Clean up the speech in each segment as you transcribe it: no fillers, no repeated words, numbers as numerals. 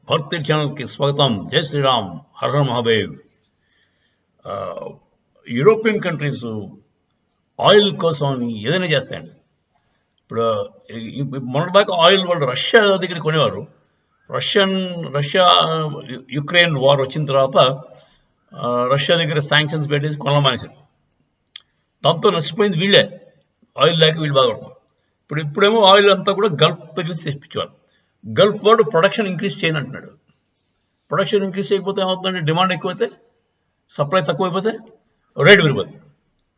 భారతీయ ఛానల్కి స్వాగతం. జై శ్రీరామ్, హర హర మహాదేవ్. యూరోపియన్ కంట్రీస్ ఆయిల్ కోసం ఏదైనా చేస్తాయండి. ఇప్పుడు మొన్నటిదాకా ఆయిల్ వాళ్ళు రష్యా దగ్గర కొనేవారు. రష్యా యుక్రెయిన్ వార్ వచ్చిన తర్వాత రష్యా దగ్గర శాంక్షన్స్ పెట్టేసి కొనడం మానేశారు. దాంతో నష్టపోయింది వీళ్ళే. ఆయిల్ లేక వీళ్ళు బాధపడతారు. ఇప్పుడేమో ఆయిల్ అంతా కూడా గల్ఫ్ దగ్గర తెప్పించేవారు. గల్ఫ్ వాడు ప్రొడక్షన్ ఇంక్రీజ్ చేయను అంటున్నాడు. ప్రొడక్షన్ ఇంక్రీజ్ చేయకపోతే ఏమవుతుందంటే డిమాండ్ ఎక్కువైతే, సప్లై తక్కువైపోతే రేటు పెరిగిపోతుంది.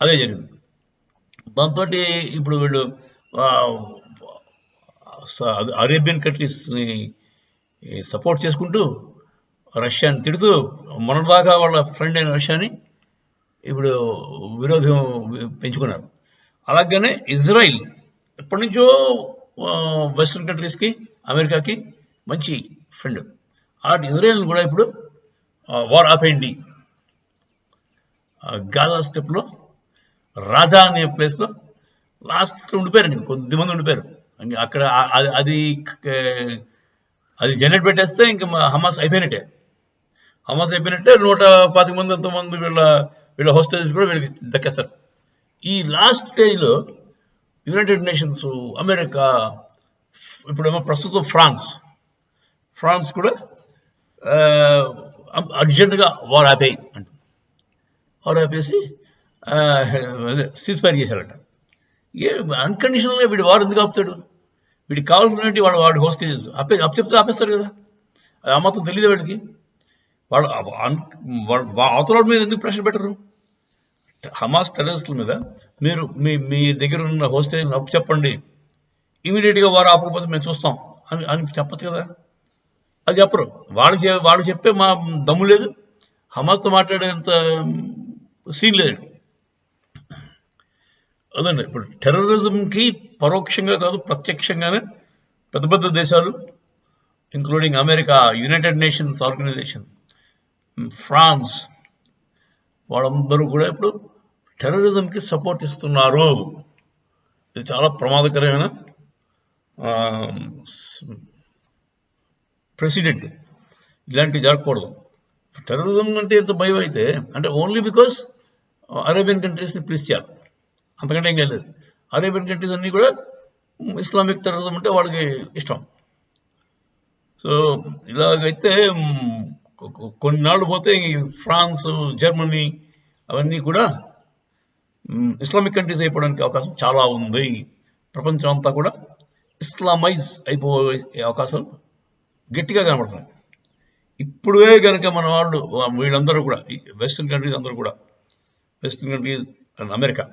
అదే జరిగింది. దాంతో ఇప్పుడు వీళ్ళు అరేబియన్ కంట్రీస్ని సపోర్ట్ చేసుకుంటూ రష్యాని తిడుతూ మొన్నటిదాకా వాళ్ళ ఫ్రెండ్ అయిన రష్యాని ఇప్పుడు విరోధం పెంచుకున్నారు. అలాగనే ఇజ్రాయిల్ ఎప్పటి నుంచో వెస్ట్రన్ కంట్రీస్కి, అమెరికాకి మంచి ఫ్రెండ్. అలాంటి ఇజ్రాయిల్ కూడా ఇప్పుడు వార్ ఆపేయండి, గాజా స్ట్రిప్లో రాజా అనే ప్లేస్లో లాస్ట్ ఉండిపోయారండి, కొద్దిమంది ఉండిపోయారు. అక్కడ అది జనరేట్ పెట్టేస్తే ఇంకా హమాస్ అయిపోయినట్టే. 125 మంది ఎంతోమంది వీళ్ళ హోస్టేజెస్ కూడా వీళ్ళకి దక్కేస్తారు. ఈ లాస్ట్ స్టేజ్లో యునైటెడ్ నేషన్స్, అమెరికా, ఇప్పుడేమో ప్రస్తుతం ఫ్రాన్స్ కూడా అర్జెంటుగా వార్ ఆపేయి అంట. వార్ ఆపేసి సీజ్ ఫైర్ చేశారట. అన్కండిషనల్గా వీడు వారు ఎందుకు ఆపుతాడు? వీడికి కావాల్సినటువంటి వాడి హోస్టేజెస్ చెప్తే ఆపేస్తాడు కదా. ఆ మాత్రం తెలియదు వీడికి. వాళ్ళు అవతల మీద ఎందుకు ప్రెషర్ పెట్టరు? హమాస్ టెర్రరిస్టుల మీద మీరు మీ దగ్గర ఉన్న హోస్టేజ్ అప్పు చెప్పండి, ఇమీడియట్గా వారు ఆపకపోతే మేము చూస్తాం అని చెప్పచ్చు కదా. అది చెప్పరు. వాళ్ళు చెప్పే మా దమ్ము లేదు, హమాస్తో మాట్లాడేంత సీన్ లేదు. అదండి. ఇప్పుడు టెర్రరిజంకి పరోక్షంగా కాదు, ప్రత్యక్షంగానే పెద్ద పెద్ద దేశాలు, including America, United Nations Organization, France, వాళ్ళందరూ కూడా ఇప్పుడు టెర్రరిజంకి సపోర్ట్ ఇస్తున్నారు. ఇది చాలా ప్రమాదకరమైన ప్రెసిడెంట్. ఇలాంటివి జరగకూడదు. టెర్రరిజం అంటే ఎంత భయం అయితే అంటే ఓన్లీ బికాస్ అరేబియన్ కంట్రీస్ని ప్లీజ్ చేయాలి, అంతకంటే ఏం లేదు. అరేబియన్ కంట్రీస్ అన్నీ కూడా ఇస్లామిక్ టెర్రరిజం అంటే వాళ్ళకి ఇష్టం. సో ఇలాగైతే కొన్నాళ్ళు పోతే ఫ్రాన్స్, జర్మనీ అవన్నీ కూడా ఇస్లామిక్ కంట్రీస్ అయిపోవడానికి అవకాశం చాలా ఉంది. ప్రపంచం అంతా కూడా ఇస్లామైజ్ అయిపోయే అవకాశాలు గట్టిగా కనబడుతున్నాయి. ఇప్పుడే కనుక మన వాళ్ళు వీళ్ళందరూ కూడా వెస్ట్రన్ కంట్రీస్ అందరూ కూడా, వెస్ట్రన్ కంట్రీస్ అండ్ అమెరికా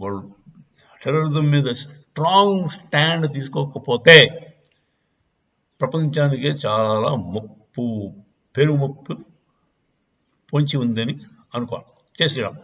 వాళ్ళు టెర్రరిజం మీద స్ట్రాంగ్ స్టాండ్ తీసుకోకపోతే ప్రపంచానికే చాలా పెను ముప్పు పొంచి ఉందని అనుకోవాలి. జై శ్రీరామ్.